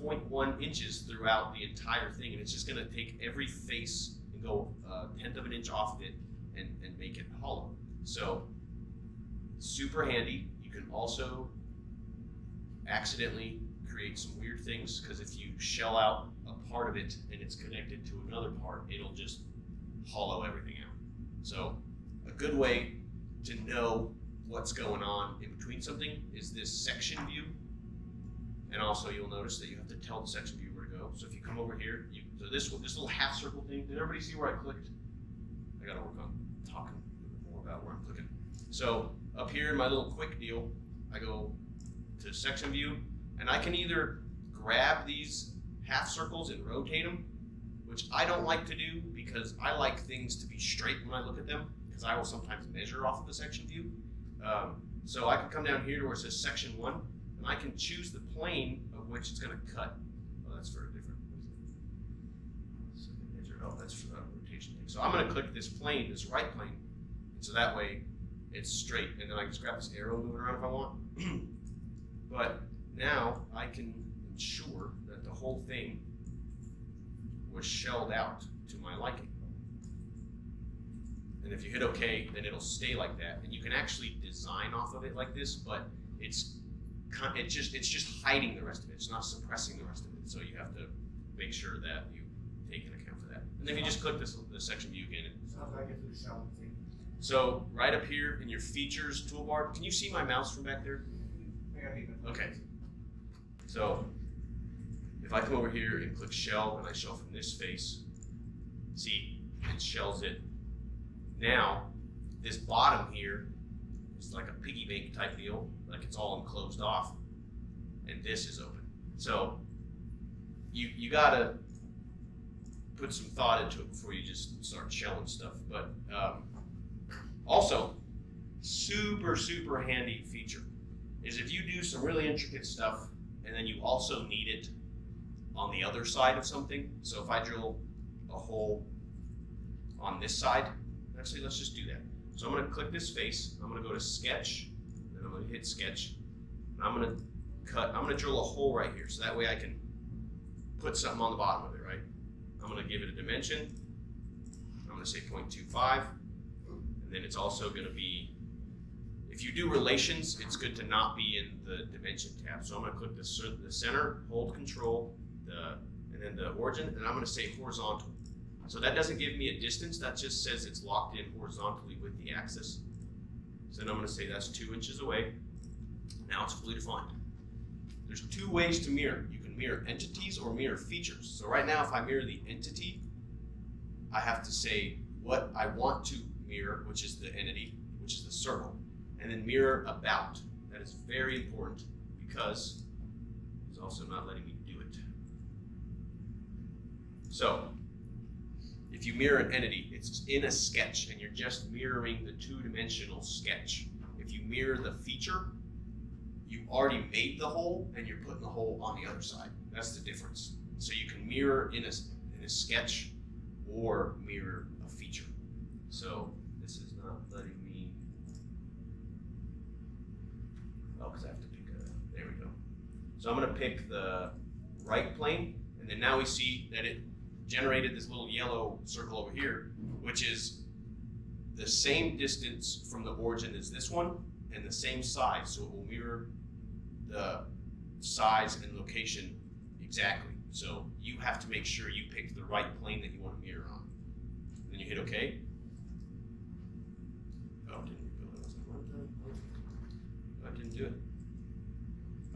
0.1 inches throughout the entire thing, and it's just going to take every face and go 1/10 of an inch off of it and make it hollow. So super handy. You can also accidentally create some weird things, because if you shell out a part of it and it's connected to another part, it'll just hollow everything out. So a good way to know what's going on in between something is this section view. And also you'll notice that you have to tell the section view where to go. So if you come over here, so this little half circle thing, did everybody see where I clicked? I gotta work on talking a little bit more about where I'm clicking. So up here in my little quick deal, I go to section view, and I can either grab these half circles and rotate them, which I don't like to do because I like things to be straight when I look at them, because I will sometimes measure off of the section view. So I can come down here to where it says section 1, and I can choose the plane of which it's going to cut. Oh, that's for a different, oh, that's for the rotation thing. So I'm going to click this plane, this right plane, and so that way it's straight, and then I can just grab this arrow and move it around if I want. But now I can ensure that the whole thing was shelled out to my liking. And if you hit OK, then it'll stay like that. And you can actually design off of it like this, but it's just hiding the rest of it. It's not suppressing the rest of it. So you have to make sure that you take into account for that. And then you just click this section view again. Sounds like it's a shell thing. So right up here in your features toolbar, can you see my mouse from back there? I gotta leave it. Okay. So If I come over here and click shell and I shell from this face, see, it shells it. Now, this bottom here is like a piggy bank type deal, like it's all enclosed off, and this is open. So you gotta put some thought into it before you just start shelling stuff. But also, super handy feature is if you do some really intricate stuff and then you also need it on the other side of something. So if I drill a hole on this side, actually let's just do that. So I'm gonna click this face, I'm gonna go to sketch, and I'm gonna hit sketch. And I'm gonna drill a hole right here, so that way I can put something on the bottom of it, right? I'm gonna give it a dimension. I'm gonna say 0.25, and then it's also gonna be, if you do relations, it's good to not be in the dimension tab. So I'm gonna click the center, hold control, and then the origin, and I'm gonna say horizontal. So that doesn't give me a distance, that just says it's locked in horizontally with the axis. So then I'm gonna say that's 2 inches away. Now it's fully defined. There's 2 ways to mirror. You can mirror entities or mirror features. So right now, if I mirror the entity, I have to say what I want to mirror, which is the entity, which is the circle, and then mirror about. That is very important because it's also not letting me do it. So if you mirror an entity, it's in a sketch and you're just mirroring the 2-dimensional sketch. If you mirror the feature, you already made the hole and you're putting the hole on the other side. That's the difference. So you can mirror in a sketch or mirror a feature. So this is not letting me, oh, because I have to pick there we go. So I'm gonna pick the right plane, and then now we see that it generated this little yellow circle over here, which is the same distance from the origin as this one and the same size, so it will mirror the size and location exactly. So you have to make sure you pick the right plane that you want to mirror on. Then you hit OK. Oh, didn't rebuild it. I didn't do it.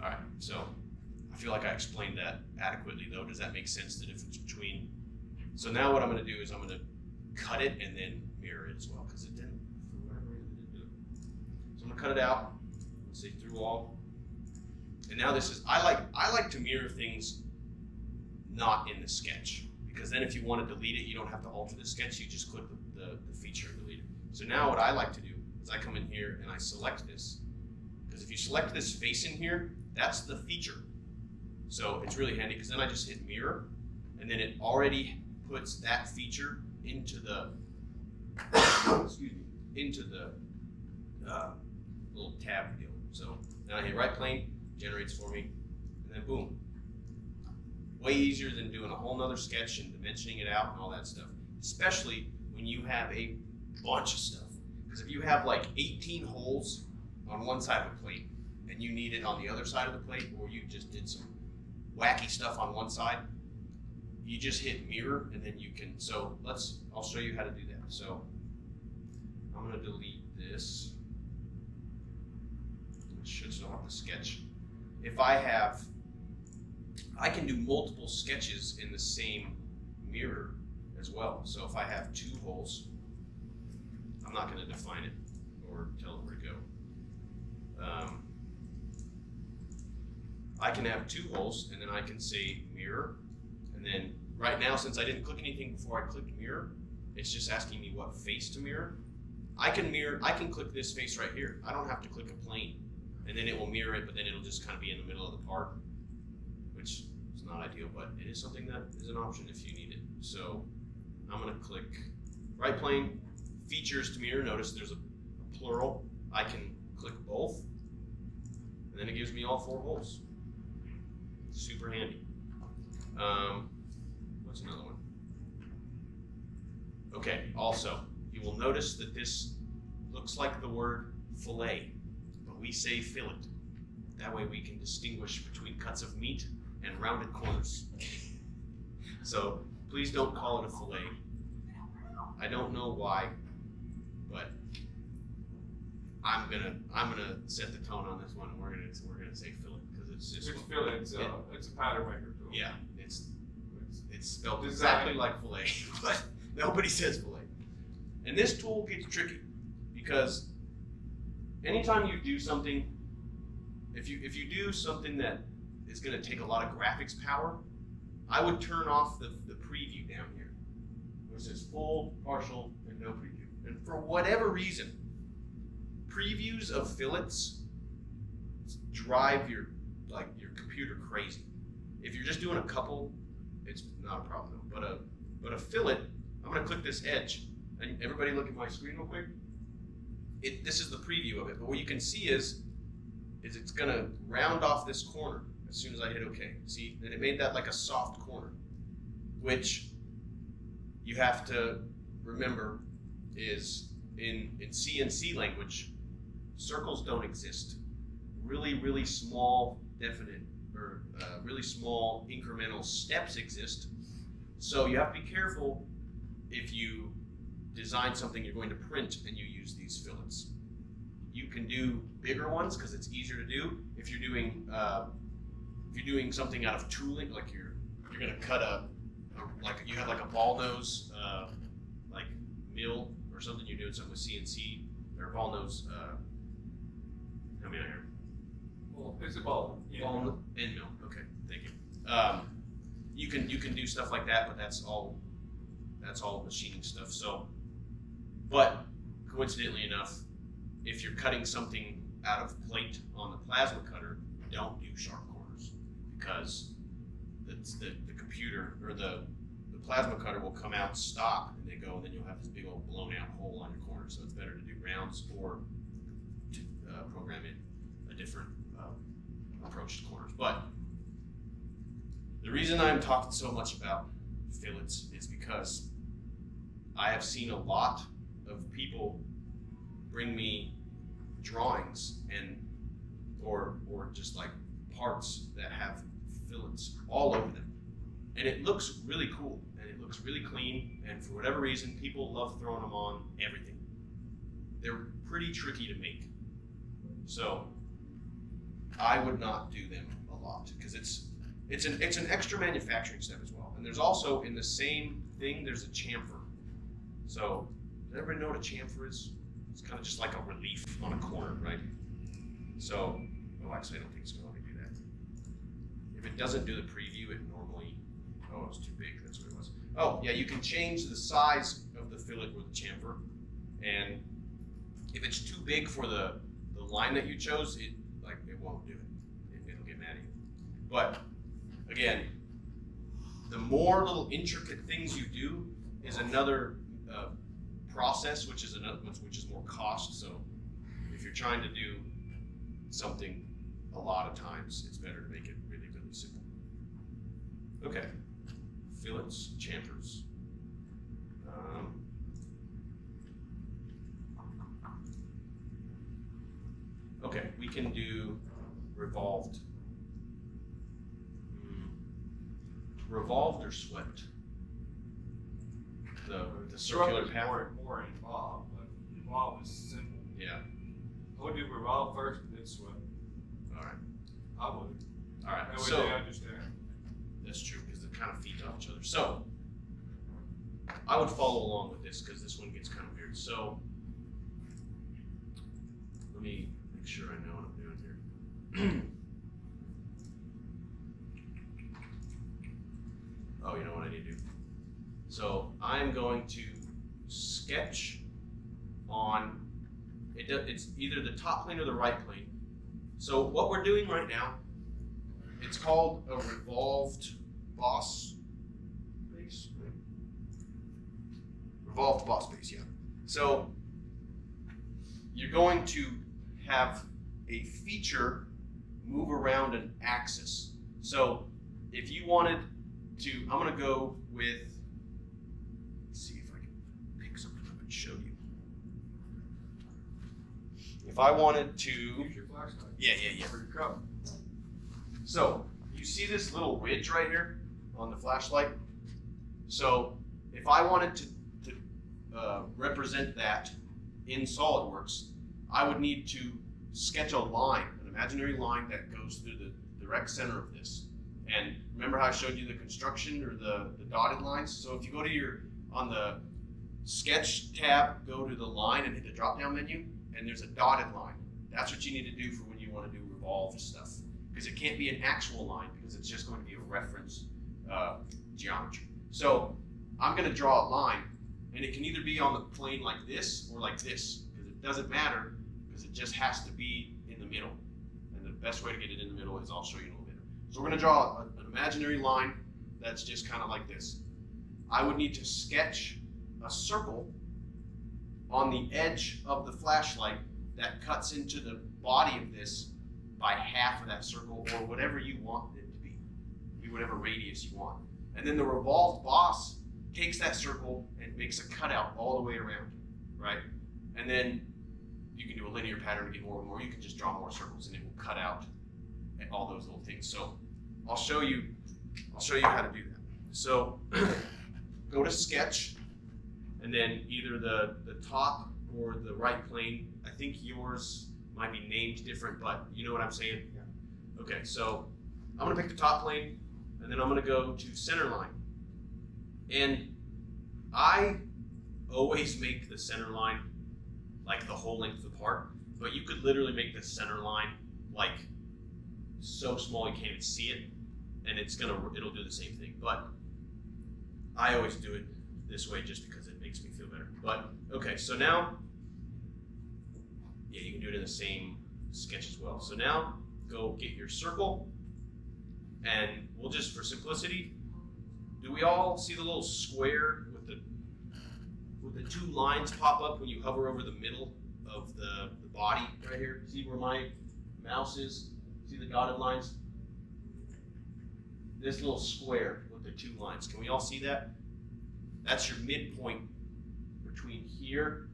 All right, so I feel like I explained that adequately, though. Does that make sense, the difference between? So now what I'm going to do is I'm going to cut it and then mirror it as well, because it didn't, for whatever reason, it didn't do it. So I'm going to cut it out, let's say through all. And now this is, I like to mirror things not in the sketch, because then if you want to delete it, you don't have to alter the sketch, you just click the feature and delete it. So now what I like to do is I come in here and I select this, because if you select this face in here, that's the feature. So it's really handy, because then I just hit mirror, and then it already puts that feature into the excuse me, into the little tab deal. So now I hit right plane, generates for me, and then boom. Way easier than doing a whole nother sketch and dimensioning it out and all that stuff, especially when you have a bunch of stuff. Because if you have like 18 holes on one side of a plate and you need it on the other side of the plate, or you just did some wacky stuff on one side, you just hit mirror and then you can, so I'll show you how to do that. So I'm gonna delete this. It should still have the sketch. If I can do multiple sketches in the same mirror as well. So if I have 2 holes, I'm not gonna define it or tell it where to go. I can have 2 holes and then I can say mirror. And then right now, since I didn't click anything before I clicked mirror, it's just asking me what face to mirror. I can click this face right here. I don't have to click a plane, and then it will mirror it, but then it'll just kind of be in the middle of the part, which is not ideal, but it is something that is an option if you need it. So I'm gonna click right plane, features to mirror. Notice there's a plural. I can click both, and then it gives me all 4 holes. Super handy. What's another one? Okay, also, you will notice that this looks like the word fillet, but we say fillet. That way we can distinguish between cuts of meat and rounded corners. So please don't call it a fillet. I don't know why, but I'm gonna set the tone on this one, and we're gonna say fillet because it's just fillet. It's a pattern maker tool. yeah, it's spelled Design. exactly like fillet, but nobody says fillet. And this tool gets tricky because anytime you do something, if you do something that is going to take a lot of graphics power, I would turn off the preview down here, where it says full, partial, and no preview. And for whatever reason, previews of fillets drive your computer crazy. If you're just doing a couple, it's not a problem though. But a fillet, I'm going to click this edge, and everybody look at my screen real quick. This is the preview of it, but what you can see is it's going to round off this corner as soon as I hit OK. See, and it made that like a soft corner, which you have to remember is in CNC language, circles don't exist. Really small definite or really small incremental steps exist. So you have to be careful if you design something you're going to print and you use these fillets. You can do bigger ones because it's easier to do. If you're doing something out of tooling, like you're going to cut like you have like a ball nose like mill or something. You're doing something with CNC or ball nose. Help me out here. Well, it's a ball. Yeah. Ball end mill. Okay, thank you. You can do stuff like that, but that's all machining stuff. So, but coincidentally enough, if you're cutting something out of plate on the plasma cutter, don't do sharp corners because the computer or the plasma cutter will come out stock and they go, and then you'll have this big old blown out hole on your corner. So it's better to do rounds or to program in a different approach to corners. But the reason I'm talking so much about fillets is because I have seen a lot of people bring me drawings or just like parts that have fillets all over them, and it looks really cool and it looks really clean, and for whatever reason people love throwing them on everything. They're pretty tricky to make, so I would not do them a lot because it's an extra manufacturing step as well. And there's also, in the same thing, there's a chamfer. So does everybody know what a chamfer is? It's kind of just like a relief on a corner, right? So, actually I don't think it's going to let me do that. If it doesn't do the preview, it normally, it was too big, that's what it was. Oh yeah, you can change the size of the fillet with the chamfer, and if it's too big for the line that you chose, it won't do it. It'll get mad at you. But again, the more little intricate things you do is another process, which is more cost. So if you're trying to do something a lot of times, it's better to make it really simple. Okay, fillets, chamfers. Okay, we can do revolved. Revolved or swept? The circular pattern. More involved, but revolve is simple. Yeah. I would do revolve first and then swept. All right. I would. All right. That way So they understand. that's true because it kind of feeds off each other. So I would follow along with this because this one gets kind of weird. So let me make sure I know what I'm doing here. Oh, you know what I need to do? So I'm going to sketch on, it's either the top plane or the right plane. So what we're doing right now, it's called a revolved boss base. Right? Revolved boss base, yeah. So you're going to have a feature move around an axis. So if you wanted to, I'm going to go with, let's see if I can pick something up and show you. If I wanted to, Use your flashlight. yeah. For your cup. So you see this little wedge right here on the flashlight? So if I wanted to represent that in SolidWorks, I would need to sketch a line, an imaginary line that goes through the direct center of this. And remember how I showed you the construction or the dotted lines? So if you go to on the sketch tab, go to the line and hit the drop down menu, and there's a dotted line. That's what you need to do for when you want to do revolved stuff. Because it can't be an actual line, because it's just going to be a reference geometry. So I'm going to draw a line, and it can either be on the plane like this or like this, because it doesn't matter, because it just has to be in the middle. And the best way to get it in the middle is I'll show you in a little bit. So we're going to draw an imaginary line that's just kind of like this. I would need to sketch a circle on the edge of the flashlight that cuts into the body of this by half of that circle, or whatever you want it to be whatever radius you want. And then the revolved boss takes that circle and makes a cutout all the way around, right? And then you can do a linear pattern to get more and more. You can just draw more circles and it will cut out all those little things. So I'll show you how to do that. So go to sketch, and then either the top or the right plane. I think yours might be named different, but you know what I'm saying? Yeah. Okay, so I'm gonna pick the top plane, and then I'm gonna go to center line. And I always make the center line like the whole length apart, but you could literally make the center line like so small you can't even see it, and it'll do the same thing. But I always do it this way just because it makes me feel better. But okay, so now, yeah, you can do it in the same sketch as well. So now go get your circle, and we'll just, for simplicity, do we all see the little square with the two lines pop up when you hover over the middle of the body right here? See where my mouse is? See the dotted lines? This little square with the two lines. Can we all see that? That's your midpoint between here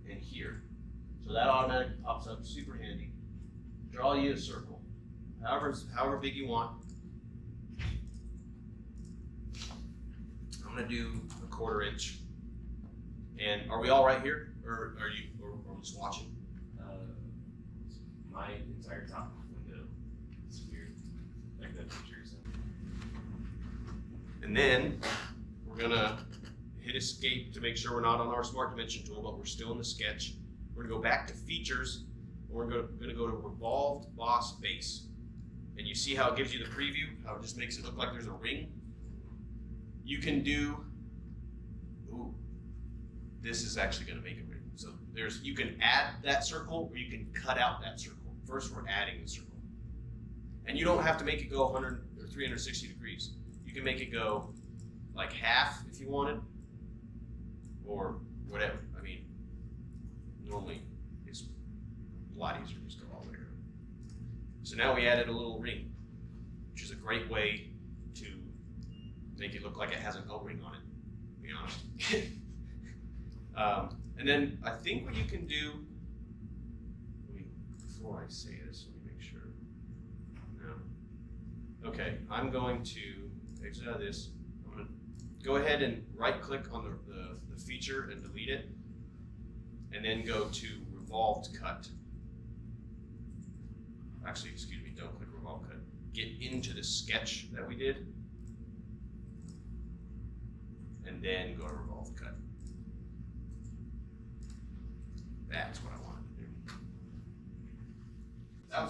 and here. So that automatically pops up, super handy. Draw you a circle, however big you want. I'm gonna do a 1/4 inch. And are we all right here, or are we just watching? My entire top window is weird, like that picture is. And then we're gonna hit escape to make sure we're not on our smart dimension tool, but we're still in the sketch. We're gonna go back to features, and we're gonna go to revolved boss base. And you see how it gives you the preview, how it just makes it look like there's a ring? You can do, ooh, this is actually gonna make it ring. So you can add that circle, or you can cut out that circle. First, we're adding the circle. And you don't have to make it go 100 or 360 degrees. You can make it go like half if you wanted, or whatever. I mean, normally it's a lot easier to just go all the way around. So now we added a little ring, which is a great way to make it look like it has an O-ring on it, to be honest. And then I think what you can do, before I say this, let me make sure. No. Okay, I'm going to exit out of this. I'm going to go ahead and right click on the feature and delete it, and then go to revolved cut. Actually, excuse me, don't click revolved cut. Get into the sketch that we did, and then go to revolved cut. That's what I wanted to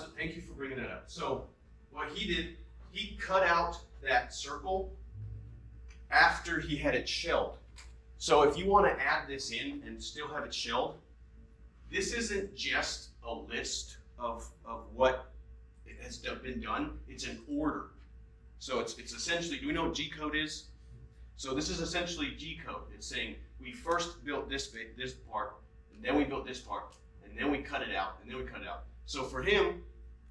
do. Thank you for bringing that up. So what he did, he cut out that circle after he had it shelled. So if you want to add this in and still have it shelled, this isn't just a list of what has been done. It's an order. So it's essentially, do we know what G code is? So this is essentially G code. It's saying we first built this part, and then we built this part, and then we cut it out, and then we cut it out. So for him,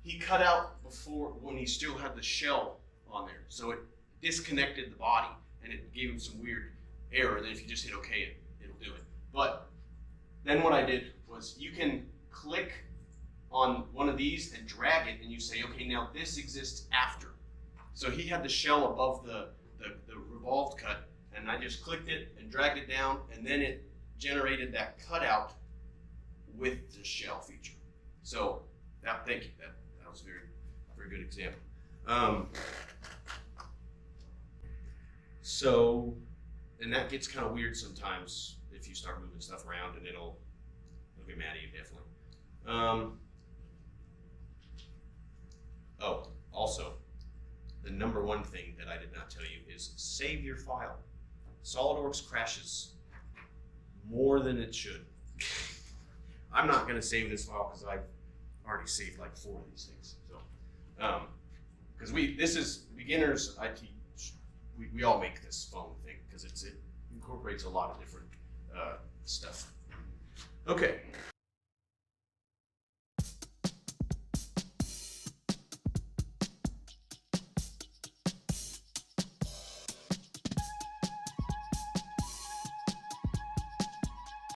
he cut out before when he still had the shell on there. So it disconnected the body, and it gave him some weird error. Then if you just hit OK, it'll do it. But then what I did was you can click on one of these and drag it, and you say, okay, now this exists after. So he had the shell above the revolved cut, and I just clicked it and dragged it down, and then it generated that cutout with the shell feature. So now, thank you. That was a very good example. So, and that gets kind of weird sometimes if you start moving stuff around, and it'll get mad at you definitely. Oh, also, the number one thing that I did not tell you is save your file. SolidWorks crashes more than it should. I'm not going to save this file because I've already saved like 4 of these things. So, because this is beginners. I teach. We all make this phone thing because it incorporates a lot of different stuff. Okay.